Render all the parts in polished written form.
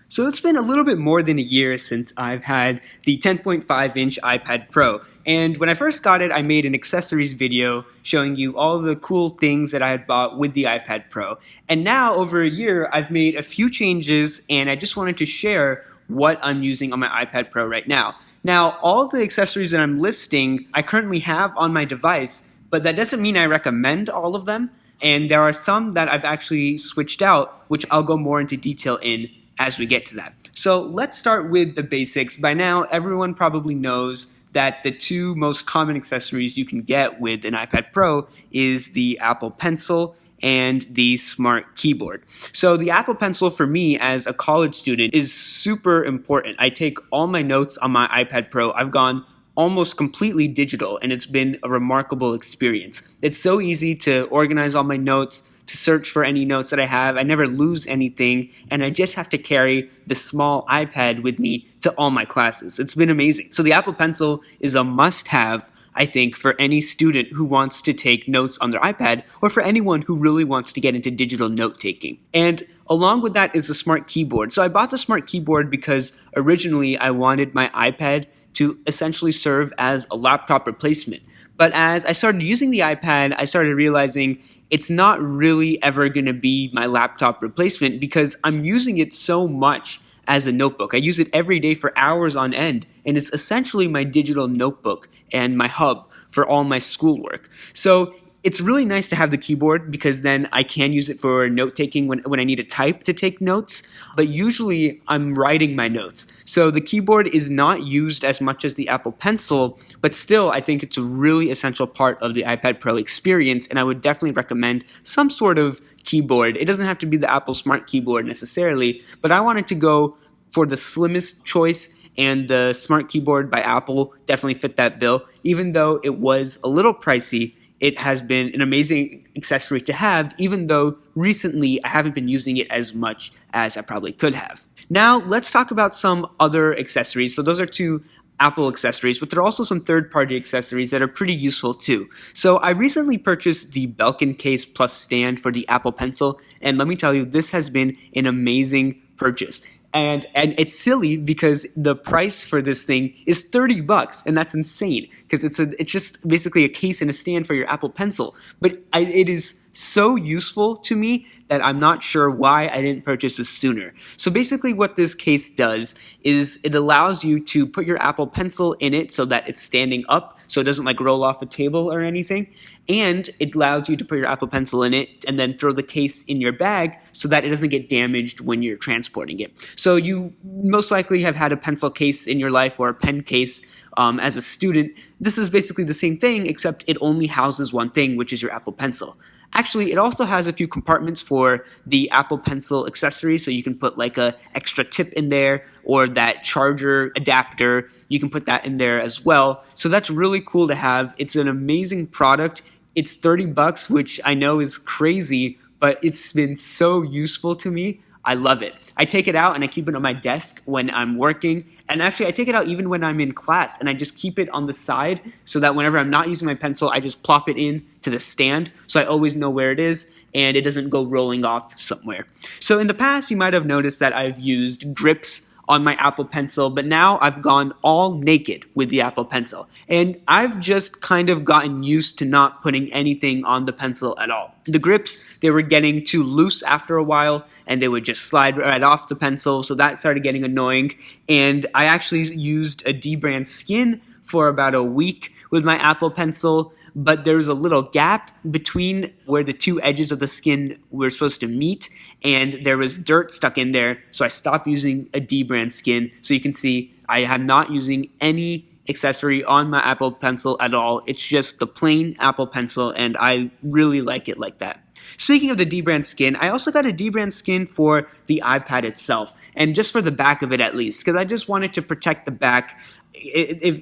So it's been a little bit more than a year since I've had the 10.5-inch iPad Pro. And when I first got it, I made an accessories video showing you all the cool things that I had bought with the iPad Pro. And now, over a year, I've made a few changes, and I just wanted to share what I'm using on my iPad Pro right now. Now, all the accessories that I'm listing, I currently have on my device, but that doesn't mean I recommend all of them. And there are some that I've actually switched out, which I'll go more into detail in as we get to that. So let's start with the basics. By now, everyone probably knows that the two most common accessories you can get with an iPad Pro is the Apple Pencil and the Smart Keyboard. So the Apple Pencil for me as a college student is super important. I take all my notes on my iPad Pro. I've gone almost completely digital, and it's been a remarkable experience. It's so easy to organize all my notes, to search for any notes that I have. I never lose anything, and I just have to carry the small iPad with me to all my classes. It's been amazing. So the Apple Pencil is a must-have, I think, for any student who wants to take notes on their iPad, or for anyone who really wants to get into digital note-taking. And along with that is the Smart Keyboard. So I bought the Smart Keyboard because originally I wanted my iPad to essentially serve as a laptop replacement. But as I started using the iPad, I started realizing it's not really ever going to be my laptop replacement because I'm using it so much as a notebook. I use it every day for hours on end, and it's essentially my digital notebook and my hub for all my schoolwork. So it's really nice to have the keyboard because then I can use it for note-taking when I need to type to take notes, but usually I'm writing my notes. So the keyboard is not used as much as the Apple Pencil, but still I think it's a really essential part of the iPad Pro experience, and I would definitely recommend some sort of keyboard. It doesn't have to be the Apple Smart Keyboard necessarily, but I wanted to go for the slimmest choice, and the Smart Keyboard by Apple definitely fit that bill. Even though it was a little pricey, it has been an amazing accessory to have, even though recently I haven't been using it as much as I probably could have. Now, let's talk about some other accessories. So those are two Apple accessories, but there are also some third-party accessories that are pretty useful too. So I recently purchased the Belkin case plus stand for the Apple Pencil, and let me tell you, this has been an amazing purchase. And it's silly because the price for this thing is $30, and that's insane because it's just basically a case and a stand for your Apple Pencil. But it is so useful to me that I'm not sure why I didn't purchase this sooner. So basically what this case does is it allows you to put your Apple Pencil in it so that it's standing up, so it doesn't like roll off a table or anything. And it allows you to put your Apple Pencil in it and then throw the case in your bag so that it doesn't get damaged when you're transporting it. So you most likely have had a pencil case in your life or a pen case as a student. This is basically the same thing, except it only houses one thing, which is your Apple Pencil. Actually, it also has a few compartments for the Apple Pencil accessory, so you can put like a extra tip in there or that charger adapter. You can put that in there as well. So that's really cool to have. It's an amazing product. It's $30, which I know is crazy, but it's been so useful to me. I love it. I take it out and I keep it on my desk when I'm working. And actually, I take it out even when I'm in class, and I just keep it on the side so that whenever I'm not using my pencil, I just plop it in to the stand so I always know where it is and it doesn't go rolling off somewhere. So in the past, you might have noticed that I've used grips on my Apple Pencil, but now I've gone all naked with the Apple Pencil. And I've just kind of gotten used to not putting anything on the pencil at all. The grips, they were getting too loose after a while, and they would just slide right off the pencil, so that started getting annoying. And I actually used a D-brand skin for about a week with my Apple Pencil, but there was a little gap between where the two edges of the skin were supposed to meet, and there was dirt stuck in there, so I stopped using a D-brand skin. So you can see I am not using any accessory on my Apple Pencil at all. It's just the plain Apple Pencil, and I really like it like that. Speaking of the D-brand skin, I also got a D-brand skin for the iPad itself, and just for the back of it at least, because I just wanted to protect the back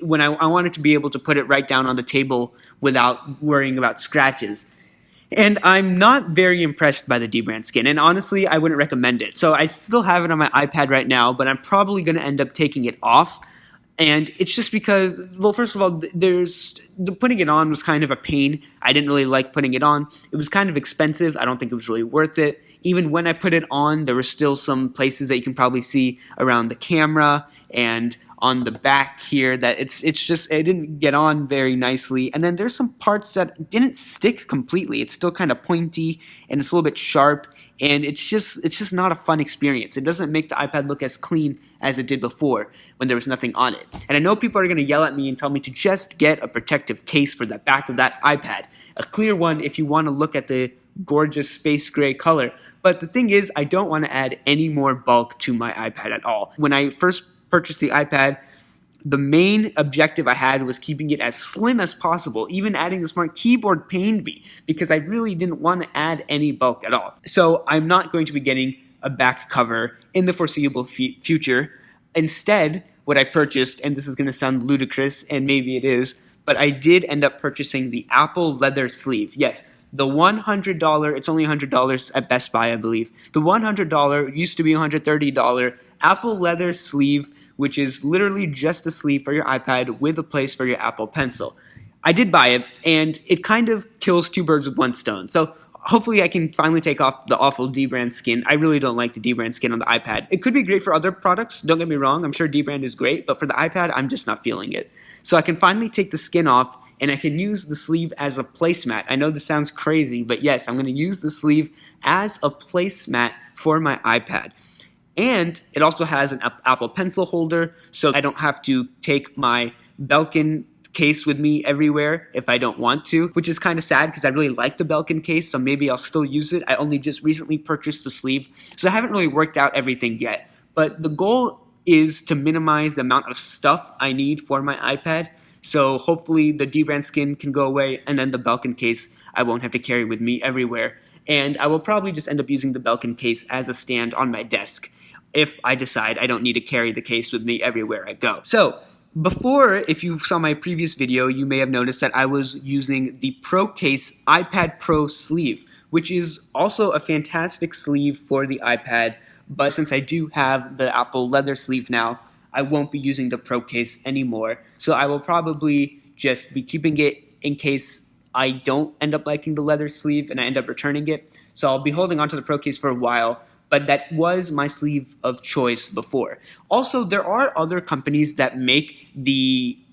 when I wanted to be able to put it right down on the table without worrying about scratches. And I'm not very impressed by the D-brand skin, and honestly, I wouldn't recommend it. So I still have it on my iPad right now, but I'm probably going to end up taking it off. And it's just because, well, first of all, putting it on was kind of a pain. I didn't really like putting it on. It was kind of expensive. I don't think it was really worth it. Even when I put it on, there were still some places that you can probably see around the camera and on the back here that it's just, it didn't get on very nicely. And then there's some parts that didn't stick completely. It's still kind of pointy and it's a little bit sharp. And it's just not a fun experience. It doesn't make the iPad look as clean as it did before when there was nothing on it. And I know people are going to yell at me and tell me to just get a protective case for the back of that iPad. A clear one if you want to look at the gorgeous space gray color. But the thing is, I don't want to add any more bulk to my iPad at all. When I first purchased the iPad, the main objective I had was keeping it as slim as possible. Even adding the smart keyboard pained me because I really didn't want to add any bulk at all. So I'm not going to be getting a back cover in the foreseeable future. Instead, what I purchased, and this is going to sound ludicrous, and maybe it is, but I did end up purchasing the Apple leather sleeve. Yes, the $100, it's only $100 at Best Buy, I believe. The $100 used to be $130 Apple leather sleeve, which is literally just a sleeve for your iPad with a place for your Apple Pencil. I did buy it, and it kind of kills two birds with one stone. So hopefully I can finally take off the awful dbrand skin. I really don't like the dbrand skin on the iPad. It could be great for other products, don't get me wrong. I'm sure dbrand is great, but for the iPad, I'm just not feeling it. So I can finally take the skin off, and I can use the sleeve as a placemat. I know this sounds crazy, but yes, I'm going to use the sleeve as a placemat for my iPad. And it also has an Apple Pencil holder, so I don't have to take my Belkin case with me everywhere if I don't want to, which is kind of sad because I really like the Belkin case, so maybe I'll still use it. I only just recently purchased the sleeve, so I haven't really worked out everything yet. But the goal is to minimize the amount of stuff I need for my iPad. So hopefully the dbrand skin can go away, and then the Belkin case I won't have to carry with me everywhere. And I will probably just end up using the Belkin case as a stand on my desk if I decide I don't need to carry the case with me everywhere I go. So before, if you saw my previous video, you may have noticed that I was using the Pro Case iPad Pro sleeve, which is also a fantastic sleeve for the iPad. But since I do have the Apple leather sleeve now, I won't be using the Pro Case anymore. So I will probably just be keeping it in case I don't end up liking the leather sleeve and I end up returning it. So I'll be holding on to the Pro Case for a while, but that was my sleeve of choice before. Also, there are other companies that make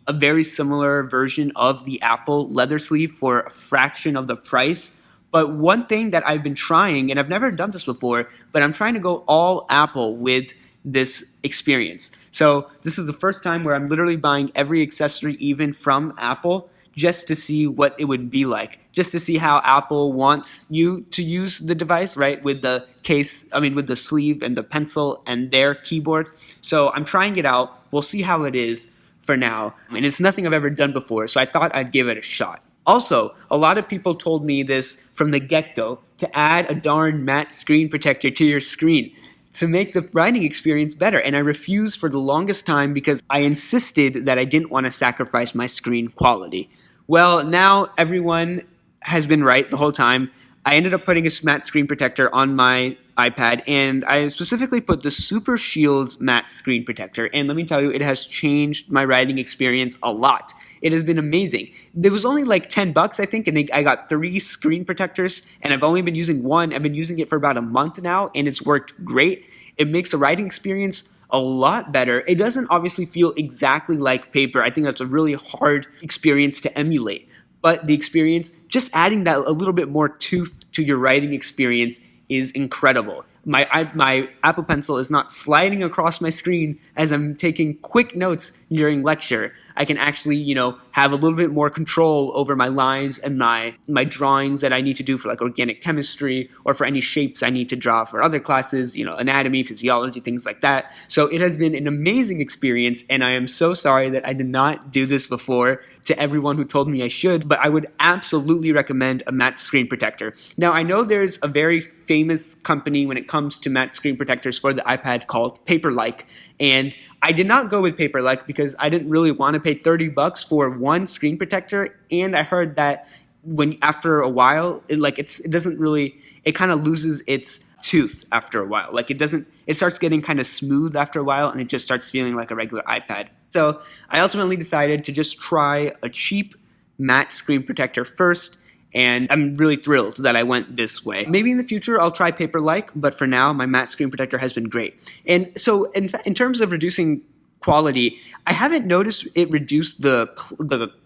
a very similar version of the Apple leather sleeve for a fraction of the price. But one thing that I've been trying, and I've never done this before, but I'm trying to go all Apple with this experience. So this is the first time where I'm literally buying every accessory even from Apple just to see what it would be like, just to see how Apple wants you to use the device, right? With the case, with the sleeve and the pencil and their keyboard. So I'm trying it out. We'll see how it is for now. And it's nothing I've ever done before, so I thought I'd give it a shot. Also, a lot of people told me this from the get-go, to add a darn matte screen protector to your screen to make the writing experience better. And I refused for the longest time because I insisted that I didn't want to sacrifice my screen quality. Well, now everyone has been right the whole time. I ended up putting a matte screen protector on my iPad, and I specifically put the Super Shields matte screen protector. And let me tell you, it has changed my writing experience a lot. It has been amazing. There was only like $10, I think, and I got 3 screen protectors, and I've only been using one. I've been using it for about a month now, and it's worked great. It makes the writing experience a lot better. It doesn't obviously feel exactly like paper. I think that's a really hard experience to emulate. But the experience, just adding that a little bit more tooth to your writing experience is incredible. My Apple Pencil is not sliding across my screen as I'm taking quick notes during lecture. I can actually, have a little bit more control over my lines and my drawings that I need to do for like organic chemistry or for any shapes I need to draw for other classes, anatomy, physiology, things like that. So it has been an amazing experience, and I am so sorry that I did not do this before to everyone who told me I should, but I would absolutely recommend a matte screen protector. Now, I know there's a very famous company when it comes to matte screen protectors for the iPad called Paperlike, and I did not go with Paperlike because I didn't really want to pay $30 for one screen protector, and I heard that after a while, it kind of loses its tooth after a while. Like it starts getting kind of smooth after a while, and it just starts feeling like a regular iPad. So I ultimately decided to just try a cheap matte screen protector first, and I'm really thrilled that I went this way. Maybe in the future I'll try Paper-like, but for now my matte screen protector has been great. And so in terms of reducing quality, I haven't noticed it reduce the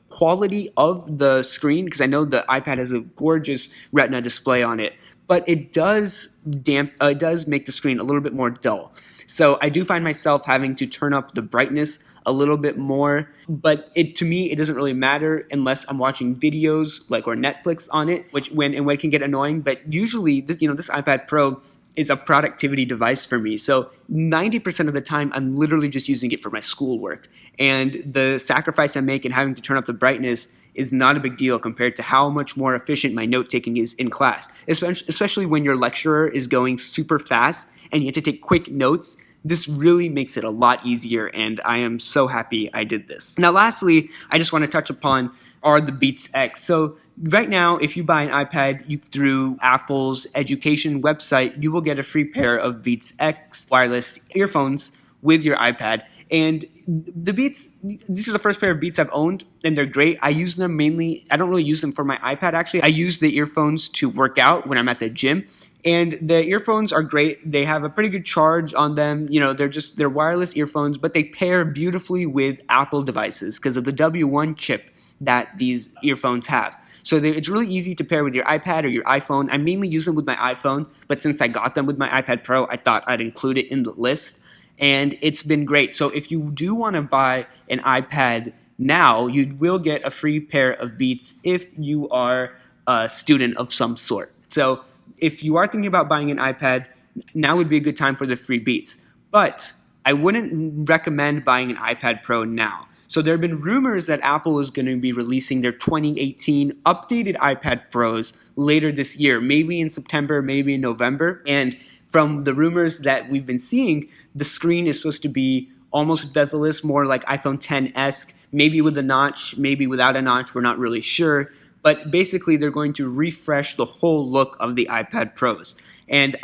quality of the screen, because I know the iPad has a gorgeous Retina display on it, but it does make the screen a little bit more dull. So I do find myself having to turn up the brightness a little bit more, but to me it doesn't really matter unless I'm watching videos or Netflix on it, when it can get annoying. But usually this iPad Pro is a productivity device for me. So 90% of the time, I'm literally just using it for my schoolwork. And the sacrifice I make in having to turn up the brightness is not a big deal compared to how much more efficient my note-taking is in class, especially when your lecturer is going super fast and you have to take quick notes. This really makes it a lot easier, and I am so happy I did this. Now, lastly, I just want to touch upon the Beats X. So right now, if you buy an iPad through Apple's education website, you will get a free pair of Beats X wireless earphones with your iPad. And the Beats, these are the first pair of Beats I've owned, and they're great. I use them mainly, I don't really use them for my iPad actually. I use the earphones to work out when I'm at the gym. And the earphones are great. They have a pretty good charge on them. They're wireless earphones, but they pair beautifully with Apple devices because of the W1 chip that these earphones have. So it's really easy to pair with your iPad or your iPhone. I mainly use them with my iPhone, but since I got them with my iPad Pro, I thought I'd include it in the list. And it's been great. So if you do want to buy an iPad now, you will get a free pair of Beats if you are a student of some sort. So if you are thinking about buying an iPad, now would be a good time for the free Beats. But I wouldn't recommend buying an iPad Pro now. So there have been rumors that Apple is going to be releasing their 2018 updated iPad Pros later this year, maybe in September, maybe in November. And from the rumors that we've been seeing, the screen is supposed to be almost bezel-less, more like iPhone X, maybe with a notch, maybe without a notch, we're not really sure. But basically, they're going to refresh the whole look of the iPad Pros. And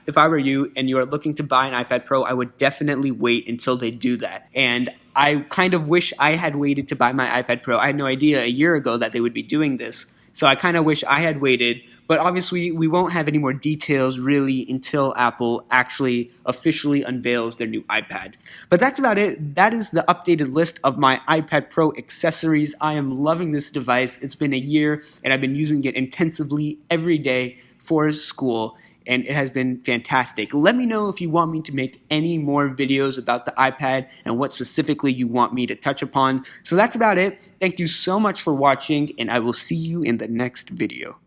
if I were you and you are looking to buy an iPad Pro, I would definitely wait until they do that. And I kind of wish I had waited to buy my iPad Pro. I had no idea a year ago that they would be doing this. So I kind of wish I had waited, but obviously we won't have any more details really until Apple actually officially unveils their new iPad. But that's about it. That is the updated list of my iPad Pro accessories. I am loving this device. It's been a year and I've been using it intensively every day for school, and it has been fantastic. Let me know if you want me to make any more videos about the iPad and what specifically you want me to touch upon. So that's about it. Thank you so much for watching, and I will see you in the next video.